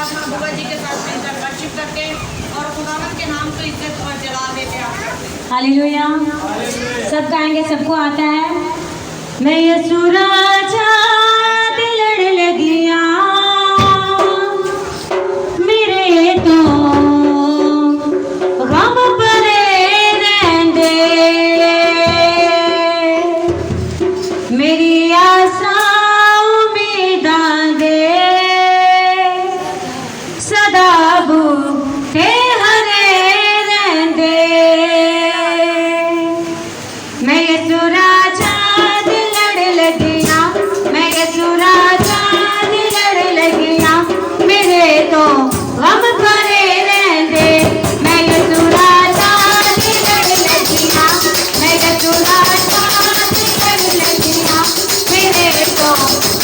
अपना बुआ जी के साथ मिलकर वर्शिप करके और खुदावन के नाम को इज्जत और जलाल देते हैं। हालेलुया। सब गाएंगे, सबको आता है। मैं यीशु राजा दिलड़ लगिया मेरे तो गम परे रहंदे, मेरी आसा उम्मीदां दे सदा बूटे हरे रहंदे। मैं यीशु राजा दिलड़ लगिया, मैं यीशु राजा दिलड़ लगिया मेरे तो गम परे रहंदे। मैं यीशु राजा दिलड़ लगिया, मैं यीशु राजा दिलड़ लगिया मेरे तो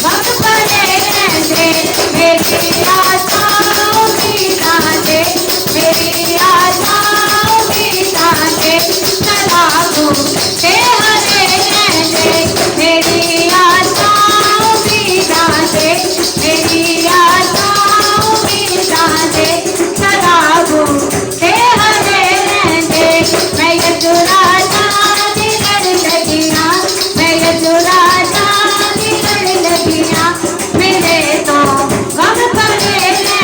गम परे रहंदे। मेरी आशा उम्मीदां दे, मेरी आशा उम्मीदां दे सदा बूटे हरे रहंदे। मेरी आशा उम्मीदां दे, मेरी आशा उम्मीदां दे सदा बूटे हरे रहंदे। मैं यीशु राजा दिलड़ लगिया, मैं यीशु राजा दिलड़ लगिया मेरे तो गम परे रहंदे।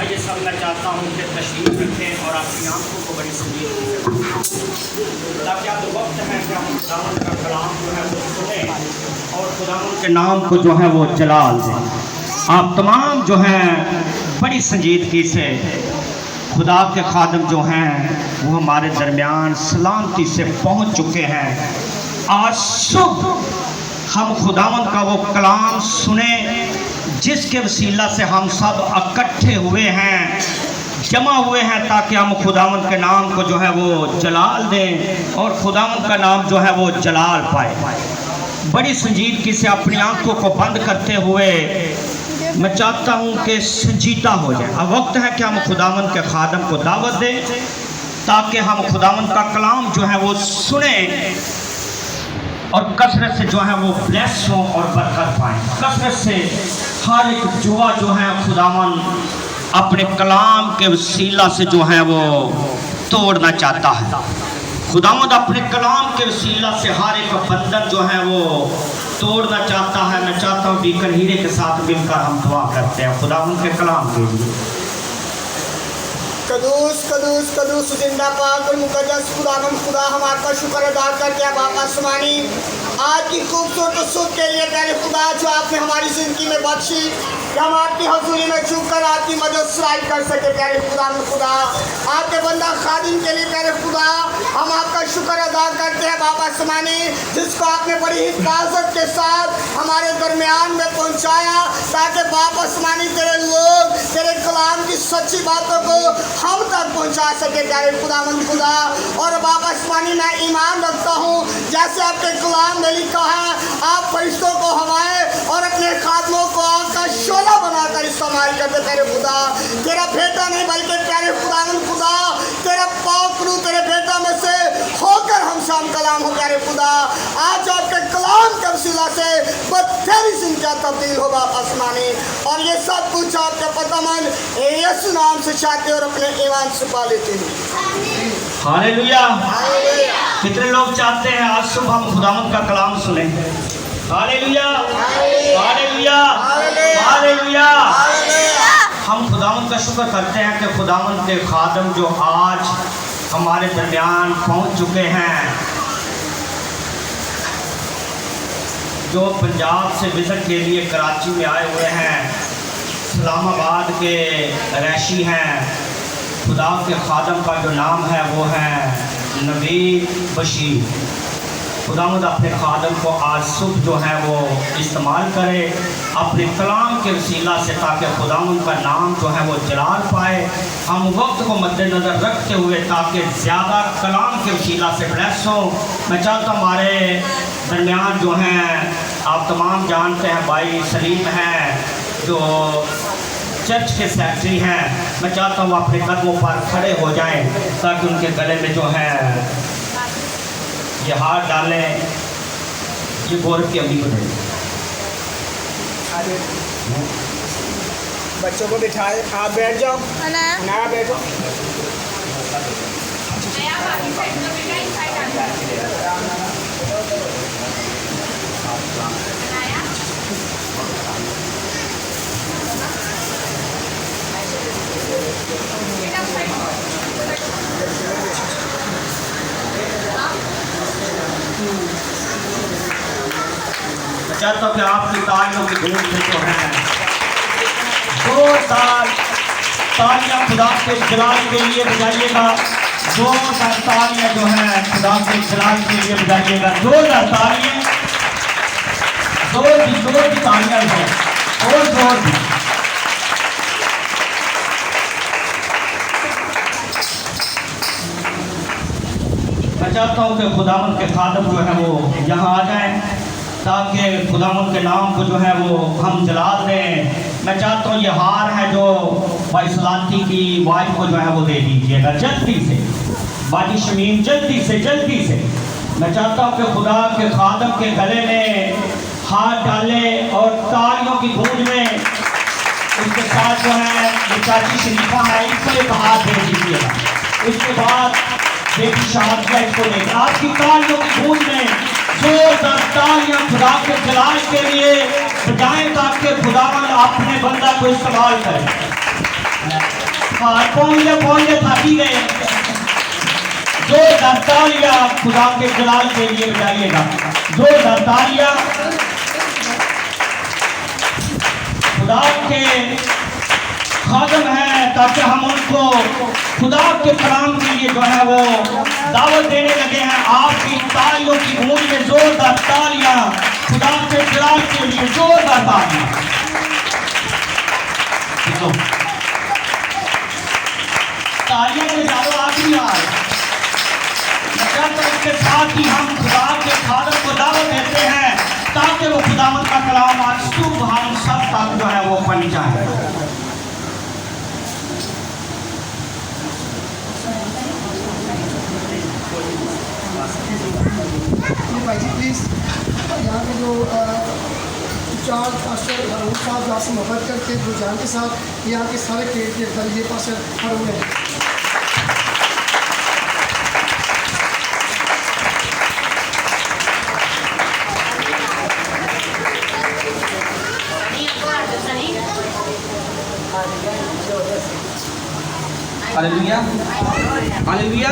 ये सब मैं चाहता हूँ कि तशरीफ रखें और अपनी आंखों को बड़ी संजीदगी ताकि अब वक्त है कि हम खुदावंद का कलाम जो है वो सुने और खुदावंद के नाम को जो है वो जलाल दें। आप तमाम जो हैं बड़ी संजीदगी से खुदा के खादम जो हैं वो हमारे दरमियान सलामती से पहुँच चुके हैं। आज सुबह हम खुदावंद का वो कलाम सुने जिसके वसीला से हम सब इकट्ठे हुए हैं, जमा हुए हैं, ताकि हम खुदावंद के नाम को जो है वो जलाल दें और खुदावंद का नाम जो है वो जलाल पाए। बड़ी संजीदगी से अपनी आंखों को बंद करते हुए मैं चाहता हूँ कि संजीदा हो जाए। अब वक्त है कि हम खुदावंद के खादम को दावत दें ताकि हम खुदावंद का कलाम जो है वो सुने और कसरत से जो है वो ब्लेस हो और बरकत पाएँ। कसरत से हर एक जुआ जो है खुदावन अपने कलाम के वसीला से जो है वो तोड़ना चाहता है। खुदावंद अपने कलाम के वसीला से हर एक बंधन जो है वो तोड़ना चाहता है। मैं चाहता हूँ डीकन हीरे के साथ मिलकर हम दुआ करते हैं खुदावंद के कलाम के लिए। कदूस कदूस कदूस जिंदा पाक और मुकद्दस खुदावंद खुदा, हम आपका शुक्र अदा करते हैं बाप आसमानी आज की खूबसूरत सुख के लिए प्यारे खुदा जो आपने हमारी ज़िंदगी में बख्शी कि हम आपकी हजूरी में झुककर आपकी मदद सराई कर सके। प्यारे खुदावंद खुदा, आपके बंदा खादिम के लिए प्यारे खुदा हम आपका शुक्र अदा करते हैं बाप आसमानी, जिसको आपने बड़ी हिफाजत के साथ हमारे दरमियान में पहुँचाया ताकि बाप आसमानी तेरे लोग तेरे कलाम की सच्ची बातों को हम तक पहुंचा सके। प्यारे खुदावंद खुदा, और बाबा आसमानी मैं ईमान रखता हूँ जैसे आपके कलाम में लिखा है, आप फरिश्तों को हवाएं और अपने खादमों को आग का शोला बनाकर इस्तेमाल करते। प्यारे खुदा, तेरा बेटा नहीं बल्कि प्यारे खुदावंद खुदा तेरा पाक रूह तेरे बेटा में से होकर हम शाम कलाम हो। प्यारे खुदा, आज आपके कलाम के वसीला से बत्तेरी जिंदगी तब्दील हो बाप आसमानी, और ये सब कुछ आपके पतामन यीशु नाम से चाहते और अपने ईमान से पा लेते हैं। हालेलुया। कितने लोग चाहते हैं आज सुबह हम खुदावंद का कलाम सुने? Hallelujah hallelujah hallelujah. हम खुदावंद का शुक्र करते हैं कि खुदावंद के खादम जो आज हमारे दरमियान पहुंच चुके हैं, जो पंजाब से विजिट के लिए कराची में आए हुए हैं, इस्लामाबाद के रैशी हैं। खुदा के खादम का जो नाम है वो है नबी बशीर। खुदावंद अपने खादम को आज सुबह जो है वो इस्तेमाल करे अपने कलाम के वसीला से, ताकि खुदावंद का नाम जो है वो जलाल पाए। हम वक्त को मद्देनज़र रखते हुए ताकि ज़्यादा कलाम के वसीला से ब्लेस हो। मैं चाहता हूँ हमारे दरमियान जो हैं आप तमाम जानते हैं भाई सलीम हैं जो चर्च के सेक्रेटरी हैं, मैं चाहता हूँ अपने कदमों पर खड़े हो जाएं ताकि उनके गले में जो है ये हाथ डालें। ये गौरव की अम्मी को दें। बच्चों को बिठाए, आप बैठ जाओ ना, बैठो। मैं चाहता हूँ कि आपकी तालियों की धूम से जो है 2 साल तालियां खुदा के जलाल के लिए बजाइएगा। 2 साल तालियां जो है खुदा के जलाल के लिए बजाइएगा। 2 तालियां, जोर की तालियां हैं और जोर की। मैं चाहता हूँ कि खुदावंद के खादम जो है वो यहाँ आ जाएं ताकि खुदावंद के नाम को जो है वो हम जलाल दें। मैं चाहता हूँ ये हार है जो भाई सलाती की वाइफ को जो है वो दे दीजिएगा जल्दी से। बाजी शमीम जल्दी से। मैं चाहता हूँ कि खुदा के खादम के गले में हाथ डाले और तालियों की गूंज में उसके साथ जो है ये चाची शरीफा है इसको एक हाथ दे दीजिएगा। उसके बाद बेटी शादिया इसको लेकर आपकी तालियों की गूंज में जोरदार तालियां खुदा के जलाल के लिए बजाएं ताकि खुदावन अपने बंदा को इस्तेमाल करे। हाँ पौंगे थाकी गए। जोरदार तालियां खुदा के जलाल के लिए बजाइएगा, जोरदार तालियां। खुदा के खादम हैं ताकि हम उनको खुदा के कलाम के लिए जो है वो दावत देने लगे हैं। आपकी तालियों की गूंज में जोरदार तालियां खुदा के जलाल के लिए, जोरदार तालियां। तालियां में ज्यादा आखिरी हाल उसके साथ ही हम खुदा के खादम को दावत देते हैं ताकि वो खुदावंद का कलाम आज सुबह हम सब तक जो है वो पहुंच जाए। भाई जी प्लीज़ यहाँ के जो इंचार्ज पास्टर हरून साहब जो आपसे मोहब्बत करके रुझान के साथ यहाँ के सारे क्रिएट के दल ये पास्टर हरून हैं। Hallelujah, hallelujah.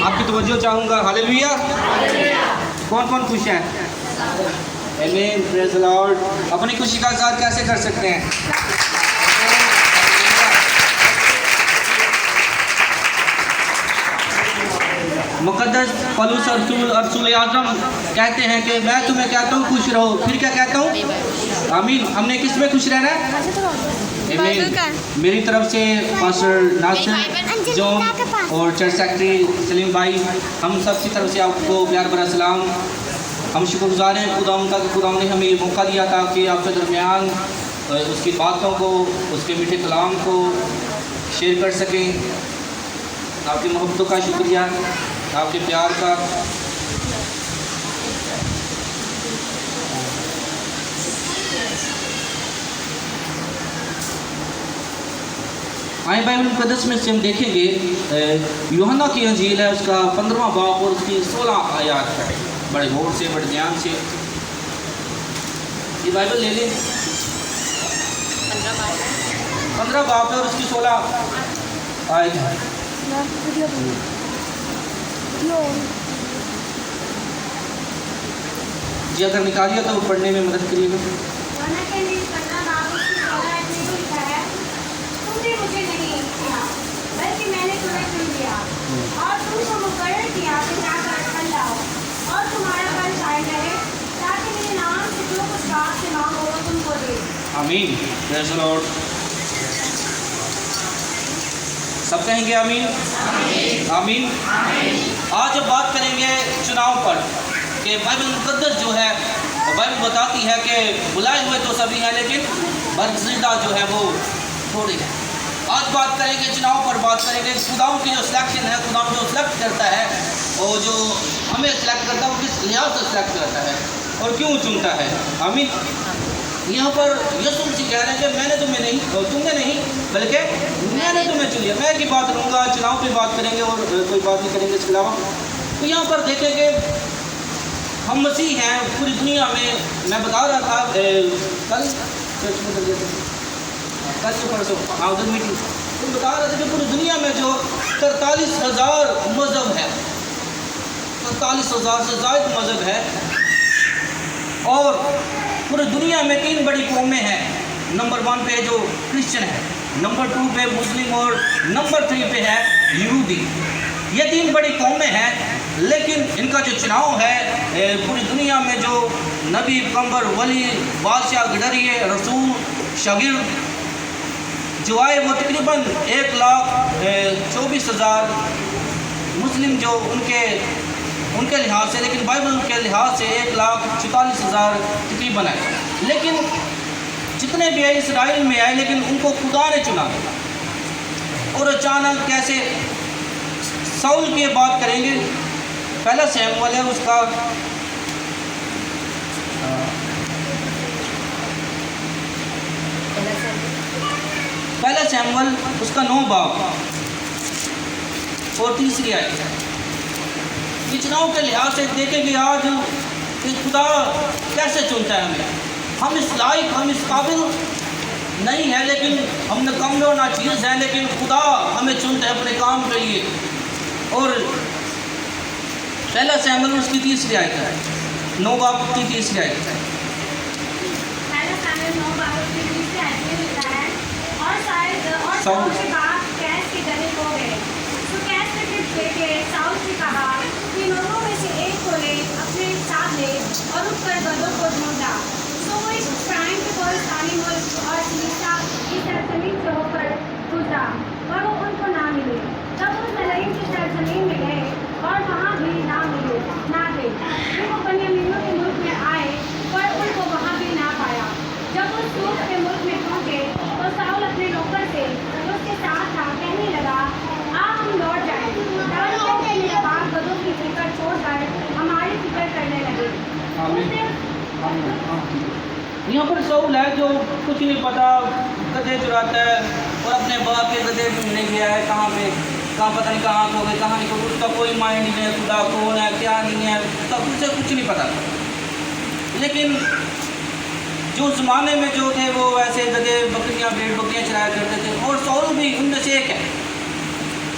आपकी तवज्जो चाहूँगा। हालेलुया। कौन कौन खुश हैं? आमीन, प्रेज़ द लॉर्ड। अपनी खुशी का इज़हार कैसे कर सकते हैं? मुक़द्दस पौलुस रसूल आज़म कहते हैं कि मैं तुम्हें कहता हूँ खुश रहो, फिर क्या कहता हूँ? आमीन। हमने किस में खुश रहना है? मेरी तरफ से पास्टर नासिर जॉन और चर्च सेक्रेटरी सलीम भाई, हम सब की तरफ से आपको प्यार भरा सलाम। हम शुक्रगुजार हैं खुदा ने हमें ये मौका दिया था कि आपके दरमियान उसकी बातों को, उसके मीठे कलाम को शेयर कर सकें। आपकी मोहब्बतों का शुक्रिया, आपके प्यार का। आए बाइबल मुक़द्दस में से हम देखेंगे यूहन्ना की अंजील है, उसका 15वां बाब और उसकी 16 आयत है। बड़े गौर से, बड़े ध्यान से ये बाइबल ले लें। 15 बाब है और उसकी 16 आयत है। जी अगर निकालिए तो पढ़ने में मदद करिएगा। आमीन, प्रेज़ द लॉर्ड। सब कहेंगे आमीन, आमीन। आज अब बात करेंगे चुनाव पर कि बाइबल मुक़द्दस जो है, बाइबल बताती है कि बुलाए हुए तो सभी हैं लेकिन बरगज़ीदा जो है वो थोड़े हैं। आज बात करेंगे चुनाव पर, बात करेंगे खुदाओं की जो सिलेक्शन है, खुदाओं जो सिलेक्ट करता है और जो हमें सिलेक्ट करता है वो किस लिहाज से सिलेक्ट करता है और क्यों चुनता है। आमीन। यहाँ पर यीशु मसीह कह रहे हैं कि मैंने तुम्हें नहीं और तुमने नहीं बल्कि मैंने तुम्हें चुन लिया। मैं की बात करूँगा, चुनाव पे बात करेंगे और कोई बात नहीं करेंगे इसके अलावा। तो यहाँ पर देखेंगे हम मसीह हैं पूरी दुनिया में। मैं बता रहा था कल चर्च में कल से परसों उधर मीटिंग तुम बता रहे थे कि पूरी दुनिया में जो 43,000 मज़हब है, 43,000 से ज़्यादा मज़हब है और पूरी दुनिया में 3 बड़ी कौमें हैं। नंबर 1 पे जो क्रिश्चियन है, नंबर 2 पे मुस्लिम और नंबर 3 पे है यहूदी। ये 3 बड़ी कौमें हैं, लेकिन इनका जो चुनाव है पूरी दुनिया में जो नबी, पैगंबर, वली, बादशाह, गडरिए, रसूल, शागिर्द जो आए वो तकरीबन 1,24,000 मुस्लिम जो उनके लिहाज से, लेकिन बाइबल के लिहाज से 1,44,000 तकरीबन है। लेकिन जितने भी आए इसराइल में आए, लेकिन उनको खुदा ने चुना। और अचानक कैसे साउल की बात करेंगे, पहला शमूएल है उसका पहला शमूएल उसका 9 बाब और 3 आयत। चुनाव के लिहाज से देखेंगे आज कि खुदा कैसे चुनता है हमें। हम इस लायक, हम इस काबिल नहीं है, लेकिन हम कमज़ोर नाचीज़ हैं, लेकिन खुदा हमें चुनते हैं अपने काम के लिए। और पहला सैमुएल उसकी 30वीं आयत है, 9 बाब की 30वीं आयत है। पहला सामुएल 9 बाब की 30वीं आयत में लिखा है, और साउल के बाप कैस के गले हो गए। तो कैस के बेटे साउल से कहा कि लोगों में से एक को ले अपने साथ ले और उठकर गधों को ढूंढा। तो वो इस प्राइम के कोरस्तानी मुल्क और सीसा की सरजमीन से होकर गुजरा, पर वो उनको ना मिले। तब उस नलईम की सरजमीन में गए और वहाँ भी ना गए। फिर वो बन्यामीनों के मुल्क में आए, पर उनको वहाँ भी ना पाया। जब वो सूर के मुल्क में पहुँचे तो साउल अपने नौकर से जो उसके साथ था कहने लगा, आ हम लौट जाएं। मेरे बाप गधों की फिक्र छोड़कर हमारी फिक्र करने लगे। यहाँ पर साउल है जो कुछ नहीं पता, गधे चुराता है और अपने बाप के गधे ढूंढने गया है, कहाँ पता नहीं कहाँ खो गए, कहाँ नहीं खो गए, उसका कोई माइंड नहीं है, खुदा कौन है क्या नहीं है, सब उसे कुछ नहीं पता। लेकिन जो ज़माने में जो थे वो वैसे गधे बकरियाँ भेड़ बकरियाँ चराया करते थे, और साउल भी उनमें से एक है।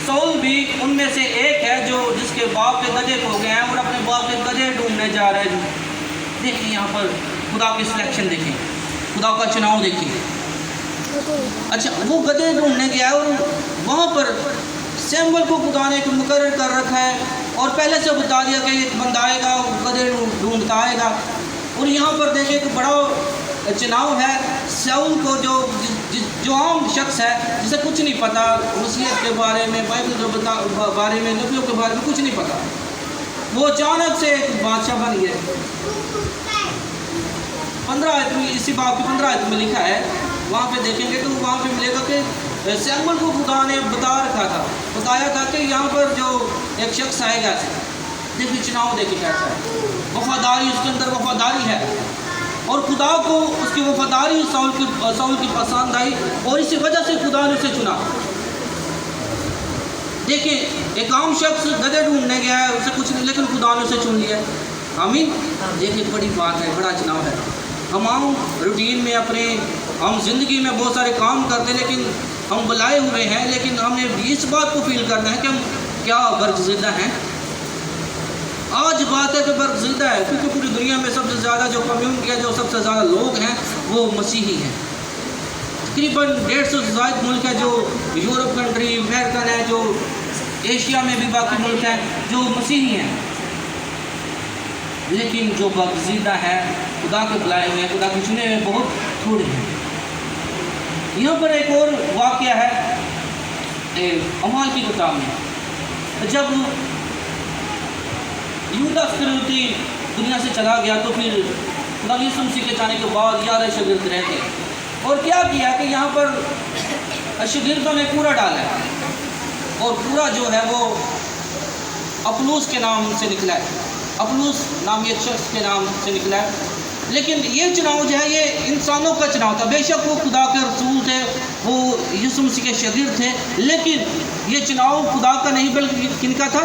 साउल भी उनमें से एक है जो जिसके बाप के गधे खो गए हैं और अपने बाप के गधे ढूंढने जा रहे हैं। देखिए यहाँ पर खुदा की सिलेक्शन देखिए, खुदा का चुनाव देखिए। अच्छा, वो गधे ढूंढने गया और वहाँ पर सैमुएल को खुदा ने मुकर्रर कर रखा है और पहले से बता दिया कि एक बंदा आएगा, गधे ढूंढता आएगा। और यहाँ पर देखिए एक बड़ा चुनाव है साउल को, जो आम शख्स है जिसे कुछ नहीं पता मसीहत के बारे में, बाइबल के बारे में, नबियों के बारे में कुछ नहीं पता, वो अचानक से एक बादशाह बन गया। 15 आयत में, इसी बाब की 15 आयत में लिखा है, वहाँ पे देखेंगे तो वहाँ पे मिलेगा कि सैमुएल को खुदा ने बताया था कि यहाँ पर जो एक शख्स आएगा। देखिए चुनाव देखिए कैसा है, वफादारी, उसके अंदर वफादारी है और खुदा को उसकी वफादारी साउल की पसंद आई और इसी वजह से खुदा ने उसे चुना। देखिए एक आम शख्स गधे ढूंढने गया है, उसे कुछ नहीं, लेकिन खुदा ने उसे चुन लिया। आमीन। देखिए बड़ी बात है, बड़ा चुनाव है। हम आम रूटीन में अपने हम जिंदगी में बहुत सारे काम करते हैं, लेकिन हम बुलाए हुए हैं, लेकिन हमें इस बात को फील करना है कि हम क्या बरगज़िदा हैं। आज बात है कि बरगज़िदा है, क्योंकि पूरी दुनिया में सबसे ज़्यादा जो कम्युनिटी है, जो सबसे ज़्यादा लोग हैं वो मसीही हैं। तकरीबन 150 से ज़ायद मुल्क है जो यूरोप कंट्री, अमेरिकन है, जो एशिया में भी बाकी मुल्क हैं जो मसीही हैं, लेकिन जो बरगज़िदा है, खुदा के बुलाए हुए हैं, खुदा के चुने हुए बहुत थोड़े हैं। यहाँ पर एक और वाक़या है अमाल की किताब में, जब यहूदा इस्करियोती दुनिया से चला गया तो फिर खुदा यीशु मसीह के जाने के बाद 11 शागिर्द रह गए और क्या किया कि यहाँ पर शागिर्दों ने कूड़ा डाला और कूड़ा जो है वो अपुल्लोस के नाम से निकला है। अपुल्लोस नाम एक शख्स के नाम से निकला है। लेकिन ये चुनाव जो है ये इंसानों का चुनाव था। बेशक वो खुदा के रसूल थे, वो यीशु मसीह के शागिर्द थे, लेकिन ये चुनाव खुदा का नहीं बल्कि किनका था?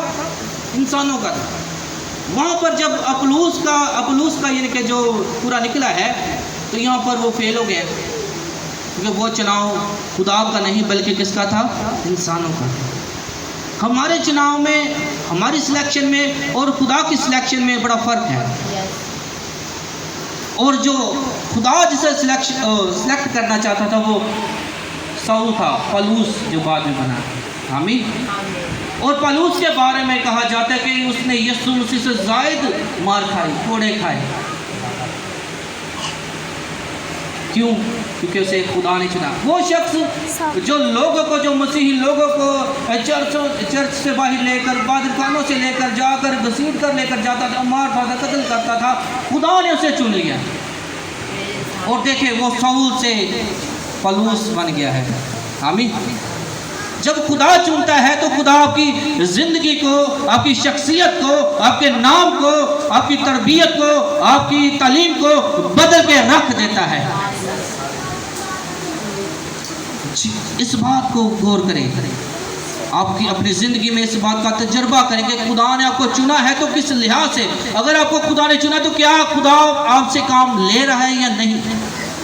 इंसानों का था। वहाँ पर जब अपुल्लोस का यानी कि जो पूरा निकला है तो यहाँ पर वो फेल हो गए, क्योंकि वो चुनाव खुदा का नहीं बल्कि किसका था? इंसानों का। हमारे चुनाव में, हमारी सिलेक्शन में और खुदा की सिलेक्शन में बड़ा फ़र्क है। और जो खुदा जिसे सिलेक्ट करना चाहता था वो साउल था, पौलुस जो बाद में बना। आमीन। और पौलुस के बारे में कहा जाता है कि उसने यीशु मसीह से ज़ायद मार खाई, कोड़े खाए। क्यों? क्योंकि उसे खुदा ने चुना। वो शख्स जो लोगों को, जो मसीही लोगों को चर्च से बाहर लेकर, बादरखानों से लेकर जाकर घसीट कर लेकर जाता था, मारता था, कत्ल करता था, खुदा ने उसे चुन लिया। और देखे वो साउल से पौलुस बन गया है। आमीन। जब खुदा चुनता है तो खुदा आपकी ज़िंदगी को, आपकी शख्सियत को, आपके नाम को, आपकी तरबियत को, आपकी तालीम को बदल के रख देता है। इस बात को गौर करें, आपकी अपनी ज़िंदगी में इस बात का तजर्बा करें कि खुदा ने आपको चुना है तो किस लिहाज से। अगर आपको खुदा ने चुना तो क्या खुदा आपसे काम ले रहा है या नहीं।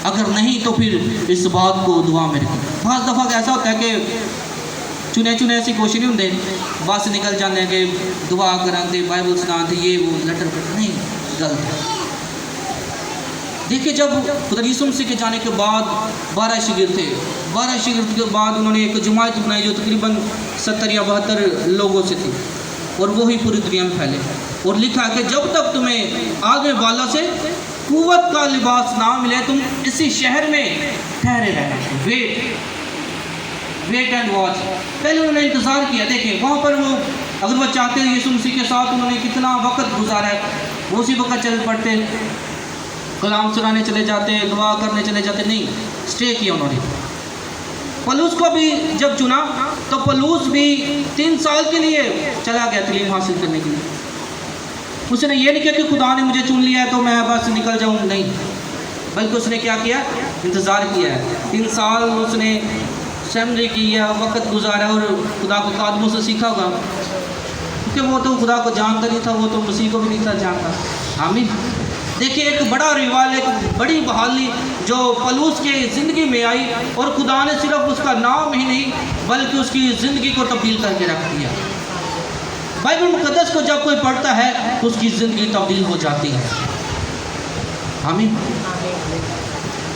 अगर नहीं तो फिर इस बात को दुआ में रखें। बहुत दफ़ा ऐसा होता है कि चुने चुने ऐसी कोशिश नहीं होंगे, बस निकल जाने के दुआ कराते बाइबल सुनाते ये वो लटर पटर, नहीं, गलत है। देखिए जब खुदा यीशु मसीह के जाने के बाद 12 शागिर्द थे, 12 शागिर्द के बाद उन्होंने एक जमात बनाई जो तकरीबन 70 या 72 लोगों से थी और वो ही पूरी दुनिया में फैले। और लिखा कि जब तक तुम्हें आगे वालों से कुव्वत का लिबास ना मिले तुम इसी शहर में ठहरे रहना। Wait and watch. पहले उन्होंने इंतज़ार किया। देखें वहाँ पर वो अगर वो चाहते हैं यीशु मसीह के साथ उन्होंने कितना वक्त गुजारा है, वो उसी वक्त चल पड़ते, कलाम सुनाने चले जाते, दुआ करने चले जाते, नहीं, स्टे किया उन्होंने। पलूस को भी जब चुना तो पलूस भी 3 साल के लिए चला गया तालीम हासिल करने के लिए। उसने ये नहीं किया कि खुदा ने मुझे चुन लिया है तो मैं बस निकल जाऊँ, नहीं, बल्कि उसने क्या किया, इंतज़ार किया है। 3 साल उसने सेमिनरी किया, वक्त गुजारा और खुदा के कदमों से सीखा होगा, क्योंकि वो तो खुदा को जानता नहीं था, वो तो मसीह को भी नहीं था जानता। आमीन। देखिए एक बड़ा रिवाल, एक बड़ी बहाली जो पलूस के ज़िंदगी में आई और खुदा ने सिर्फ उसका नाम ही नहीं बल्कि उसकी ज़िंदगी को तब्दील करके रख दिया। बाइबल मुक़द्दस को जब कोई पढ़ता है तो उसकी ज़िंदगी तब्दील हो जाती है। आमीन।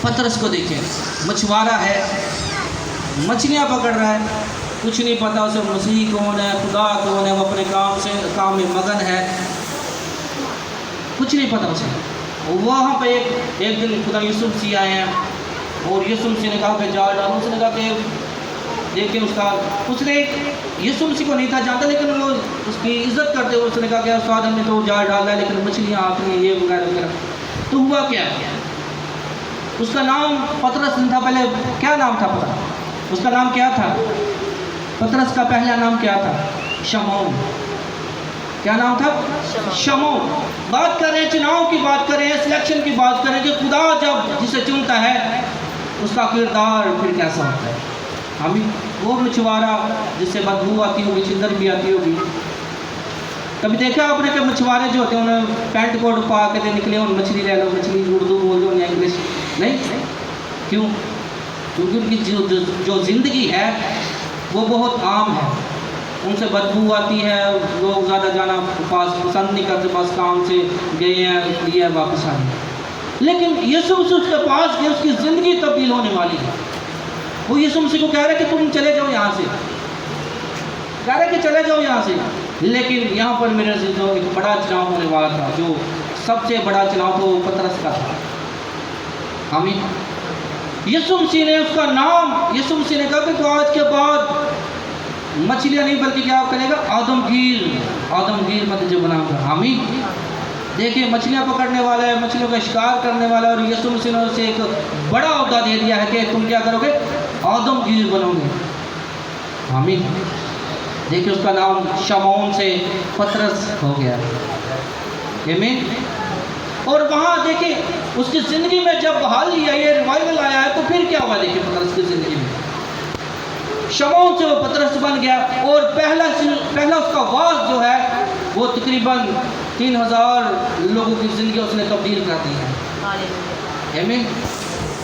पतरस को देखिए, मछुआरा है, मछलियाँ पकड़ रहा है, कुछ नहीं पता उसे मसीह कौन है, खुदा कौन है, वो अपने काम में मगन है, कुछ नहीं पता उसे। वहाँ पे एक दिन खुदा यीशु मसीह आए हैं और यीशु मसीह ने कहा कि जाल डालो। उसने कहा कि देखिए उसने यीशु मसीह को नहीं था जानता, लेकिन वो उसकी इज्जत करते हुए उसने कहा कि उस्ताद हमने तो जाल डाला है लेकिन मछलियाँ आती हैं, ये वगैरह वगैरह। तो हुआ क्या, उसका नाम पतरस था। पहले क्या नाम था पता? उसका नाम क्या था? पतरस का पहला नाम क्या था? शमौन। क्या नाम था? शमौन। बात करें चुनाव की, बात करें सिलेक्शन की, बात करें कि खुदा जब जिसे चुनता है उसका किरदार फिर कैसा होता है। हम वो मछुआरा जिससे बदबू आती होगी, छिंदर भी आती होगी। कभी देखा आपने कि मछुआरे जो होते हैं उन्हें पैंट कोट पा के निकले और मछली ले लो, मछली उर्दू बोल दो या इंग्लिश, नहीं, क्यों? क्योंकि उनकी जो ज़िंदगी है वो बहुत आम है, उनसे बदबू आती है, लोग ज़्यादा जाना पास पसंद नहीं करते, बस काम से गए हैं इसलिए वापस आए। लेकिन यीशु मसीह उसके पास गए, उसकी ज़िंदगी तब्दील होने वाली है। वो यीशु मसीह को कह रहे कि तुम चले जाओ यहाँ से, कह रहे कि चले जाओ यहाँ से। लेकिन यहाँ पर मेरे अज़ीज़ों एक बड़ा चुनाव होने वाला था, जो सबसे बड़ा चुनाव तो पतरस का था। आमीन। यीशु मसीह ने उसका नाम, यीशु मसीह ने कहा कि तो आज के बाद मछलियाँ नहीं बल्कि क्या करेगा, आदमगीर मत जो बनाऊंगा। आमीन। देखिए मछलियाँ पकड़ने वाला है, मछलियों का शिकार करने वाला है, और यीशु मसीह ने उसे एक बड़ा ओहदा दे दिया है कि तुम क्या करोगे, आदमगीर बनोगे। आमीन। देखिए उसका नाम शमौन से पतरस हो गया। आमीन। और वहाँ देखिए उसकी ज़िंदगी में जब बहाली आई है, रिवाइवल आया है, तो फिर क्या हुआ? देखिए पतरस की ज़िंदगी में शमौन से वो पतरस बन गया और पहला उसका वाज जो है वो तकरीबन 3000 लोगों की ज़िंदगी उसने तब्दील कर दी है। आमीन।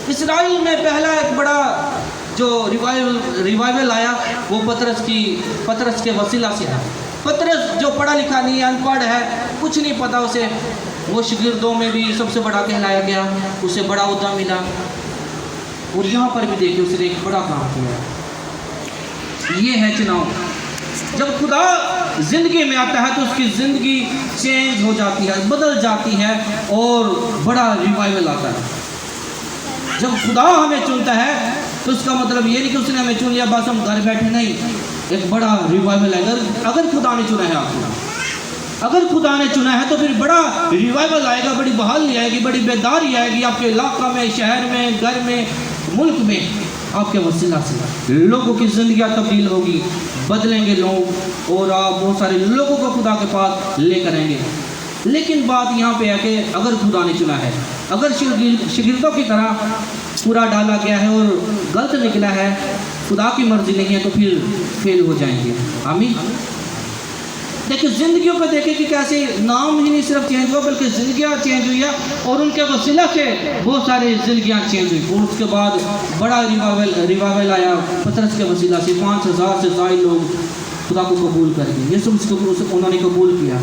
इस्राइल में पहला एक बड़ा जो रिवाइवल आया वो पतरस के वसीला से है। पतरस जो पढ़ा लिखा नहीं है, अनपढ़ है, कुछ नहीं पता उसे, वो शागिर्दों में भी सबसे बड़ा कहलाया गया, उसे बड़ा ओहदा मिला। और यहाँ पर भी देखिए उसने एक बड़ा काम किया। ये है चुनाव। जब खुदा ज़िंदगी में आता है तो उसकी ज़िंदगी चेंज हो जाती है, बदल जाती है और बड़ा रिवाइवल आता है। जब खुदा हमें चुनता है तो उसका मतलब ये नहीं कि उसने हमें चुन लिया बस हम घर बैठे, नहीं, एक बड़ा रिवाइवल है। अगर खुदा ने चुना है आपको, अगर खुदा ने चुना है तो फिर बड़ा रिवाइवल आएगा, बड़ी बहाली आएगी, बड़ी बेदारी आएगी आपके इलाका में, शहर में, घर में, मुल्क में। आपके वसीला से लोगों की ज़िंदगियाँ तब्दील होगी, बदलेंगे लोग और आप बहुत सारे लोगों को खुदा के पास लेकर आएंगे। लेकिन बात यहाँ पे है कि अगर खुदा ने चुना है, अगर शागिर्दों की तरह पूरा डाला गया है और गलत निकला है, खुदा की मर्जी नहीं है, तो फिर फेल हो जाएंगे। आमीन। देखिए ज़िंदगियों को देखें कि कैसे नाम ही नहीं सिर्फ चेंज हुआ बल्कि ज़िंदगियाँ चेंज हुई है और उनके वसीला से बहुत सारी ज़िंदगियाँ चेंज हुई। और उसके बाद बड़ा रिवाइवल आया पतरस के वसीला से। 5000 से ज़्यादा लोग खुदा को कबूल कर गए, यीशु मसीह को उन्होंने कबूल किया।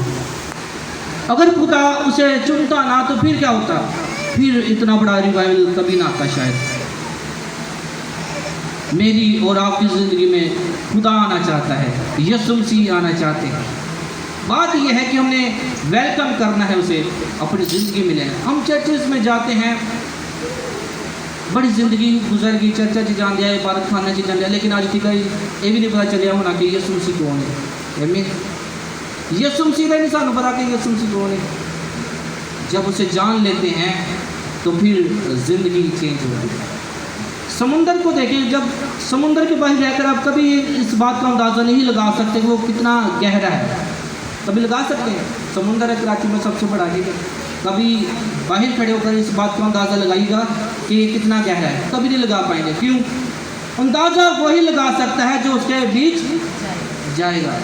अगर खुदा उसे चुनता ना तो फिर क्या होता, फिर इतना बड़ा रिवाइवल कभी ना आता शायद। मेरी और आपकी ज़िंदगी में खुदा आना चाहता है, यीशु मसीह आना चाहते हैं। बात यह है कि हमने वेलकम करना है उसे अपनी ज़िंदगी में लेना। हम चर्चेस में जाते हैं, बड़ी ज़िंदगी गुजर गई, चर्चा च जान दिया, इबादत खाना च जान दिया, लेकिन आज तक ये भी नहीं पता चलिया होना कि यीशु मसीह कौन है। यीशु मसीह का नहीं सानू पता कि यीशु मसीह कौन है। जब उसे जान लेते हैं तो फिर ज़िंदगी चेंज होती है। समुंदर को देखें, जब समुंदर के बाहर रहकर आप कभी इस बात का अंदाज़ा नहीं लगा सकते वो कितना गहरा है। कभी लगा सकते हैं? समुंदर है कराची में सबसे बड़ा, ठीक है। कभी बाहर खड़े होकर इस बात का अंदाज़ा लगाइएगा कि ये कितना गहरा है, कभी नहीं लगा पाएंगे। क्यों? अंदाज़ा वही लगा सकता है जो उसके बीच जाएगा।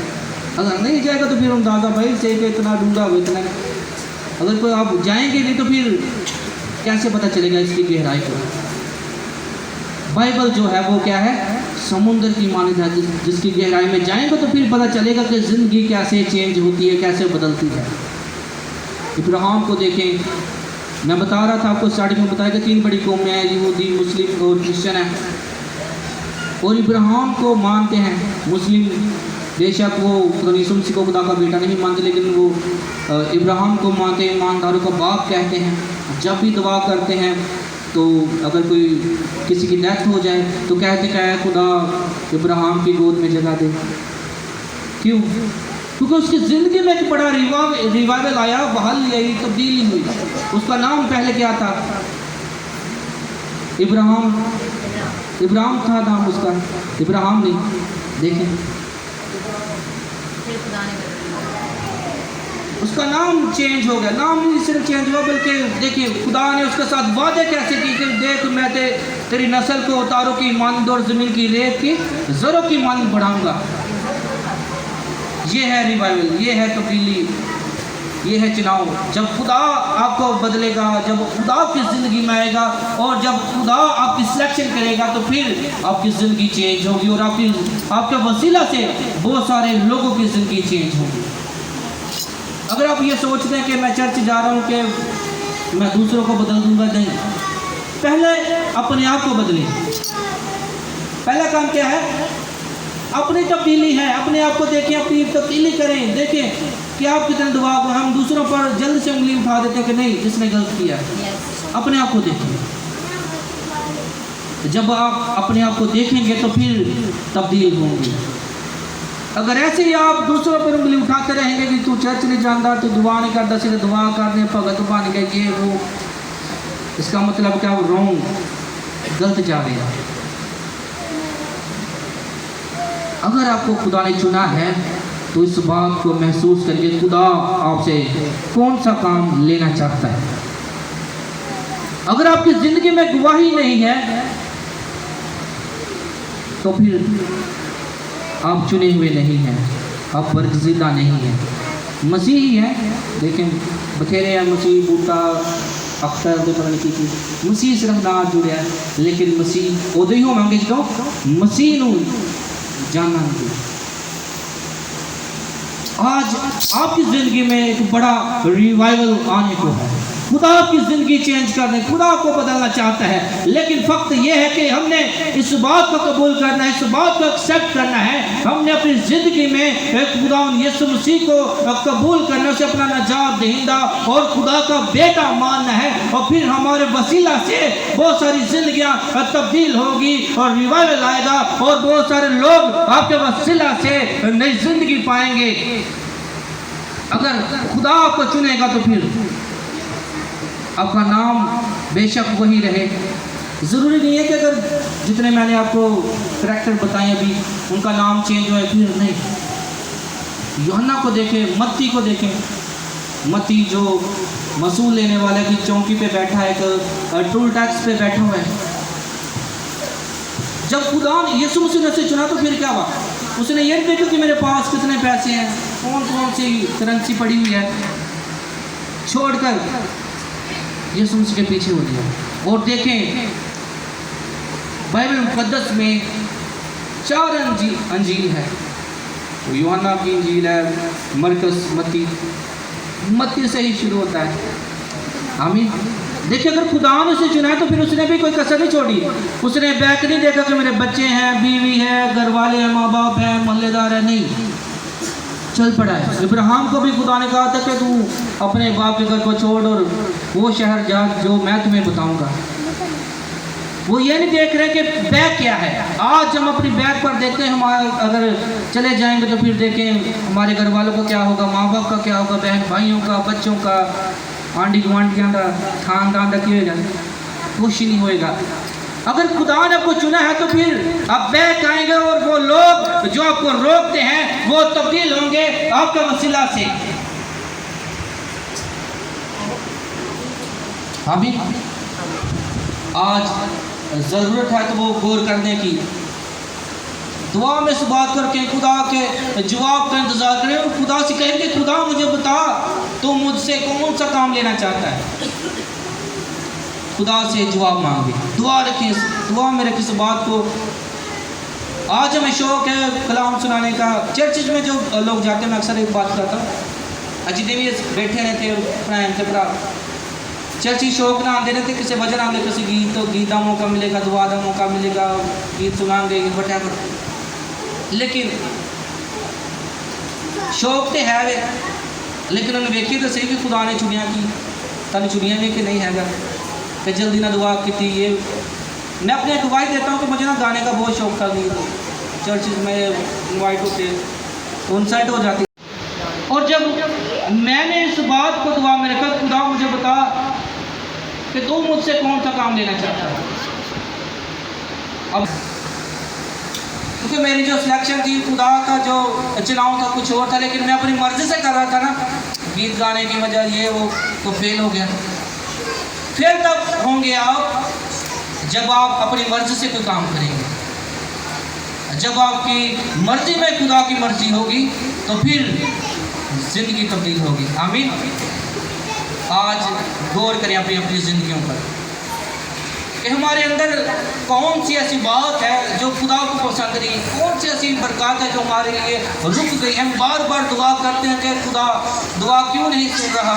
अगर नहीं जाएगा तो फिर अंदाज़ा भाई से कि इतना डूंगा हो, इतना। अगर कोई आप जाएंगे नहीं तो फिर कैसे पता चलेगा इसकी गहराई को। बाइबल जो है वो क्या है, समुंदर की मानद है जिसकी गहराई में जाएंगे तो फिर पता चलेगा कि ज़िंदगी कैसे चेंज होती है, कैसे बदलती है। इब्राहिम को देखें, मैं बता रहा था आपको स्टार्टिंग में बताया कि 3 बड़ी कौमें हैं, यहूदी, मुस्लिम और क्रिश्चियन है। और इब्राहिम को मानते हैं मुस्लिम, बेशक वो यीशु मसीह को खुदा का बेटा नहीं मानते, लेकिन वो इब्राहिम को मानते हैं, ईमानदारों का बाप कहते हैं। जब भी दुआ करते हैं तो अगर कोई किसी की डेथ हो जाए तो कहते क्या है, खुदा इब्राहिम की गोद में जगह दे। क्यों? क्योंकि उसकी ज़िंदगी में एक बड़ा रिवाइवल आया, बहाल यही तब्दीली हुई। उसका नाम पहले क्या था? इब्राहिम था नाम उसका, इब्राहिम नहीं। देखें उसका नाम चेंज हो गया। नाम नहीं सिर्फ चेंज हुआ बल्कि देखिए खुदा ने उसके साथ वादे कैसे की कि देख मैं तेरी नस्ल को तारों की मानद और ज़मीन की रेत की ज़रों की मानद बढ़ाऊंगा। ये है रिवाइवल, ये है तब्दीली, ये है चुनाव। जब खुदा आपको बदलेगा, जब खुदा आपकी ज़िंदगी में आएगा और जब खुदा आपकी सिलेक्शन करेगा तो फिर आपकी ज़िंदगी चेंज होगी और आपके वसीला से बहुत सारे लोगों की ज़िंदगी चेंज होगी। अगर आप ये सोचते हैं कि मैं चर्च जा रहा हूँ कि मैं दूसरों को बदल दूंगा, नहीं। पहले अपने आप को बदलें। पहला काम क्या है? अपनी तब्दीली है। अपने आप को देखें, अपनी तब्दीली करें। देखें कि आप कितने दुआ को हम दूसरों पर जल्द से उंगली उठा देते हैं कि नहीं जिसने गलत किया। अपने आप को देखें। जब आप अपने आप को देखेंगे तो फिर तब्दील होंगे। अगर ऐसे ही आप दूसरों पर उंगली उठाते रहेंगे कि तू चर्च नहीं जानता, तू दुआ नहीं करता, सीधे दुआ करने भगत बन गए, ये वो, इसका मतलब क्या? वो रॉन्ग, गलत जा रहे हैं। अगर आपको खुदा ने चुना है तो इस बात को महसूस करिए खुदा आपसे कौन सा काम लेना चाहता है। अगर आपकी ज़िंदगी में गवाही नहीं है तो फिर आप चुने हुए नहीं हैं, आप बरगज़ीदा नहीं हैं, मसीही हैं। देखें बथेरे हैं मसीह, बूटा अख्तर दे पता नहीं की मसीह सिर्फ ना जुड़े हैं, लेकिन मसीह उदय हो मंगे जो मसीह नू जानना है। आज आपकी ज़िंदगी में एक बड़ा रिवाइवल आने को है। खुदा आपकी ज़िंदगी चेंज करने, खुदा आपको बदलना चाहता है, लेकिन फ़क्त ये है कि हमने इस बात को कबूल करना है, इस बात को एक्सेप्ट करना है। हमने अपनी ज़िंदगी में खुदा यीशु मसीह को कबूल करने से अपना नजात दहिंदा और खुदा का बेटा मानना है, और फिर हमारे वसीला से बहुत सारी ज़िंदगियाँ तब्दील होगी और रिवाइवल आएगा और बहुत सारे लोग आपके वसीला से नई ज़िंदगी पाएंगे। अगर खुदा आपको चुनेगा तो फिर आपका नाम बेशक वही रहे। ज़रूरी नहीं है कि अगर जितने मैंने आपको करैक्टर बताए अभी उनका नाम चेंज हुआ है, फिर नहीं। यूहन्ना को देखें, मत्ती को देखें। मत्ती जो वसूल लेने वाले की चौकी पे बैठा है, एक टोल टैक्स पे बैठा हुआ है। जब खुदा ने यीशु मसीह ने उसे चुना तो फिर क्या हुआ? उसने ये नहीं देखा कि मेरे पास कितने पैसे हैं, कौन कौन सी करेंसी पड़ी हुई है, छोड़कर यीशु मसीह के पीछे हो गया। और देखें बाइबल मुकद्दस में 4 अंजील है। यूहन्ना की इंजील है, मरकस, मत्ती से ही शुरू होता है। आमीन। देखिए, अगर खुदा ने उसे चुना है तो फिर उसने भी कोई कसर नहीं छोड़ी। उसने बैक नहीं देखा कि मेरे बच्चे हैं, बीवी है, घर वाले हैं, माँ बाप हैं, मोहल्लेदार है, नहीं, चल पड़ा है। इब्राहिम को भी खुदा ने कहा था कि तू अपने बाप के घर को छोड़ और वो शहर जा जो मैं तुम्हें बताऊंगा। वो ये नहीं देख रहे कि बैग क्या है। आज हम अपनी बैग पर देखते हैं, हमारे अगर चले जाएंगे तो फिर देखें हमारे घर वालों का क्या होगा, माँ बाप का क्या होगा, बहन भाइयों का, बच्चों का, आंटी गुआंटियाँ का, खानदान का क्या होगा, कुछ ही नहीं होएगा। अगर खुदा ने आपको चुना है तो फिर आप बैग आएंगे और वो लोग जो आपको रोकते हैं वो तब्दील होंगे आपका वसीला से। अभी आज ज़रूरत है तो वो गौर करने की, दुआ में इस बात करके खुदा के जवाब का इंतज़ार करें और खुदा से कहें कि खुदा मुझे बता तो मुझसे कौन सा काम लेना चाहता है। खुदा से जवाब मांगे, दुआ रखें, दुआ में रखें इस बात को। आज हमें शौक़ है कलाम सुनाने का। चर्च में जो लोग जाते हैं, मैं अक्सर एक बात करता हूँ, जितने भी बैठे रहते हैं चर्च ही शौक ना आते रहते, किसी वजह आते, किसी गीत तो गीत का मौका मिलेगा, दुआ का मौका मिलेगा, गीत सुनाएंगे, बटा कर। लेकिन शौक तो है वे, लेकिन उन्हें वेखिए तो सही कि खुदा ने चुनिया की तन चुनिया भी कि नहीं है कि जल्दी ना दुआ की। ये मैं अपने गवाही देता हूँ कि मुझे ना गाने का बहुत शौक था, नहीं तो चर्च में इन्वाइट होते तो अनसाइट हो जाती। और जब मैंने इस बात को दुआ में रखा, खुदा मुझे बता कि तू मुझसे कौन सा काम लेना चाहता है। अब क्योंकि मेरी जो सिलेक्शन थी, खुदा का जो चुनाव था कुछ और था, लेकिन मैं अपनी मर्जी से कर रहा था ना, गीत गाने की वजह ये वो, तो फेल हो गया। फिर तब होंगे आप जब आप अपनी मर्जी से कोई काम करेंगे। जब आपकी मर्जी में खुदा की मर्जी होगी तो फिर जिंदगी तब्दील होगी। आमीन। आज गौर करें अपनी अपनी ज़िंदगियों पर कि हमारे अंदर कौन सी ऐसी बात है जो खुदा को पसंद नहीं, कौन सी ऐसी बरकत है जो हमारे लिए रुक गई। हम बार बार दुआ करते हैं कि खुदा दुआ क्यों नहीं सुन रहा।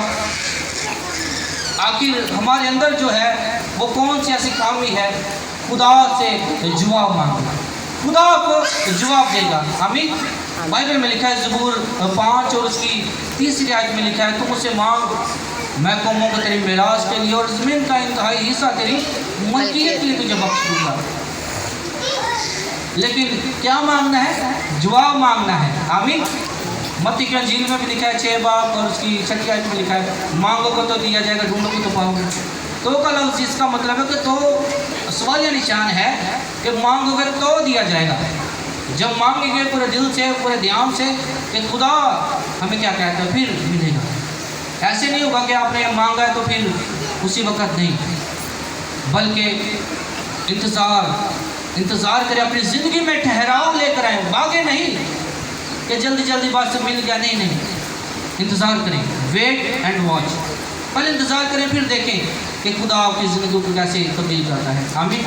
आखिर हमारे अंदर जो है वो कौन सी ऐसी खामी है। खुदा से जवाब मांगना, खुदा को जवाब देगा। आमीन। बाइबल में लिखा है ज़बूर 5 और उसकी 3री आयत में लिखा है, तुम मुझसे मांग, मैं कौमों को तेरी मेराज के लिए और ज़मीन का इंतहाई हिस्सा तेरी मलकियत के लिए तुझे बख्श दूंगा। लेकिन क्या मांगना है? जवाब मांगना है। आमीन। मत्ती की अंजील में भी लिखा है 6 बाब और उसकी 6 आयत में लिखा है, मांगोगे तो दिया जाएगा, ढूंढोगे तो पाओगे। तो का लफ्ज़ इसका मतलब है कि तो सवालिया निशान है कि मांगोगे तो दिया जाएगा। जब मांगेंगे पूरे दिल से, पूरे ध्यान से कि खुदा हमें क्या कहता है, फिर मिलेगा। ऐसे नहीं होगा कि आपने मांगा है तो फिर उसी वक्त नहीं, बल्कि इंतज़ार करें, अपनी ज़िंदगी में ठहराव लेकर आए, भागे नहीं कि जल्दी जल्दी बात से मिल गया, नहीं, इंतज़ार करें, वेट एंड वॉच। पहले इंतज़ार करें, फिर देखें कि खुदा आपकी ज़िंदगी को कैसे तब्दील करता है। आमीन।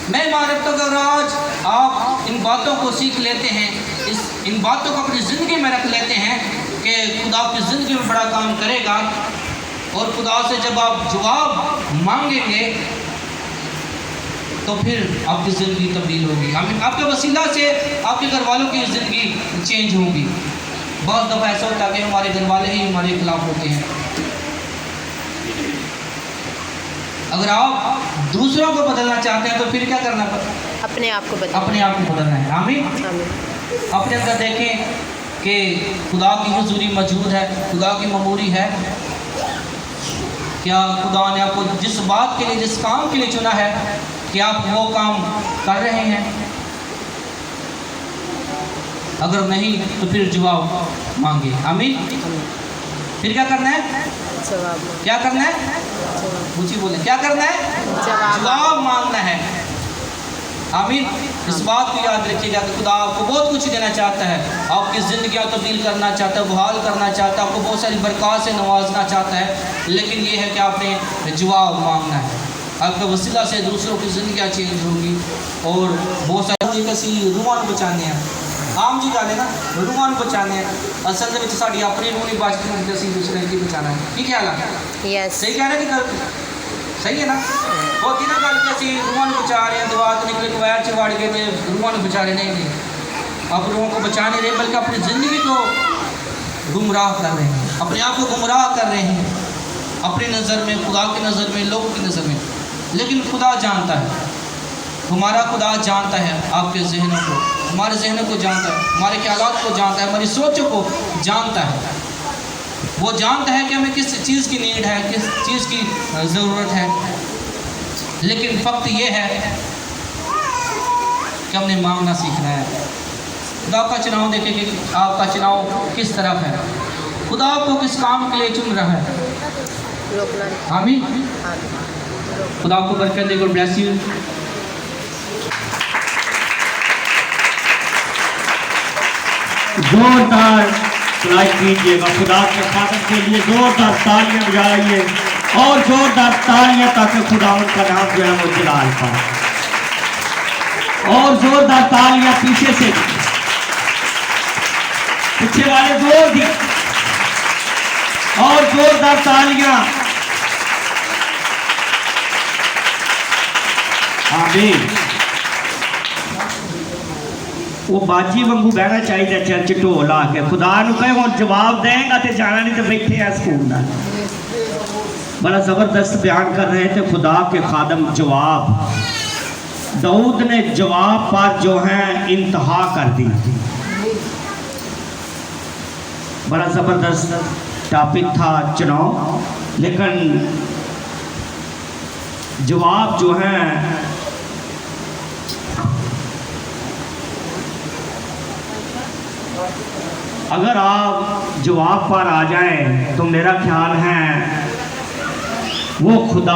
मैं मान रखता हूँ अगर आज आप इन बातों को सीख लेते हैं, इन बातों को अपनी ज़िंदगी में रख लेते हैं कि खुदा आपकी ज़िंदगी में बड़ा काम करेगा, और खुदा से जब आप जवाब मांगेंगे तो फिर आपकी ज़िंदगी तब्दील होगी। आमीन। आपके वसीला से आपके घर वालों की ज़िंदगी चेंज होगी। बहुत दफ़ा ऐसा होता है कि हमारे घर वाले ही हमारे खिलाफ होते हैं। अगर आप दूसरों को बदलना चाहते हैं तो फिर क्या करना पड़ेगा? अपने आप को बदलना, अपने आप को बदलना है। आमीन। अपने अंदर देखें कि खुदा की हुजूरी मौजूद है, खुदा की ममूरी है। क्या खुदा ने आपको जिस बात के लिए, जिस काम के लिए चुना है, कि आप वो काम कर रहे हैं? अगर नहीं तो फिर जवाब मांगे। आमीन। फिर क्या करना है? क्या करना है? ऊंची बोले, क्या करना है? जवाब मांगना है। आमीन। इस बात को याद रखिएगा कि खुदा आपको बहुत कुछ देना चाहता है, आपकी ज़िंदगी तब्दील करना चाहता है, बहाल करना चाहता है, आपको बहुत सारी बरकत से नवाजना चाहता है, लेकिन ये है कि आपने जवाब मांगना है। आपके वसीला से दूसरों की ज़िंदगी चेंज होगी और बहुत सारी किसी रूहां नूं बचाने हैं। आम जी गल है ना, रूहां नूं बचाने हैं। असल में साड़ी अपनी रूह नहीं बचती होंगी, असीं दूसरे की बचाना है। की ख्याल है? यस सही कह रहे कि गलत? सही है ना? और कि ना गल कि असीं रूहां नूं बचा रहे हैं, दवा तो निकले कवैर च वड़ गए तो रूहां नूं बचा रहे नहीं। आप रूहों को बचा नहीं रहे, बल्कि अपनी ज़िंदगी को गुमराह कर रहे हैं, अपने आप को गुमराह कर रहे हैं, अपनी नज़र में, खुदा की नज़र में, लोगों की नज़र में। लेकिन खुदा जानता है, हमारा खुदा जानता है आपके जहनों को, हमारे जहनों को जानता है, हमारे ख्यालात को जानता है, हमारी सोचों को जानता है। वो जानता है कि हमें किस चीज़ की नीड है, किस चीज़ की ज़रूरत है। लेकिन फ़क्त ये है कि हमने मांगना सीखना है। खुदा का चुनाव देखें कि आपका चुनाव किस तरफ है, खुदा आपको किस काम के लिए चुन रहा है। आमीन। खुदा आपको बरकत दे। God bless you. जोरदार सुनाई कीजिएगा खुदा के खादम के लिए, जोरदार तालियां बजाइए और जोरदार तालियां, ताकि खुदा उनका नाम जो है वो जलाल पाए। और जोरदार तालियां पीछे से, पीछे वाले जोर दी, और जोरदार तालियां। आमीन। वो बाजी वांगू बहना चाहिए चर्च ढोल ला के, खुदा नूं कहे हुण जवाब देगा तो जाना नहीं, तो बैठे हैं स्कूल का। बड़ा ज़बरदस्त बयान कर रहे थे खुदा के खादम। जवाब, दाऊद ने जवाब पर जो है इंतहा कर दी। बड़ा ज़बरदस्त टॉपिक था चुनाव, लेकिन जवाब जो है अगर आप जवाब पर आ जाएं तो मेरा ख्याल है वो खुदा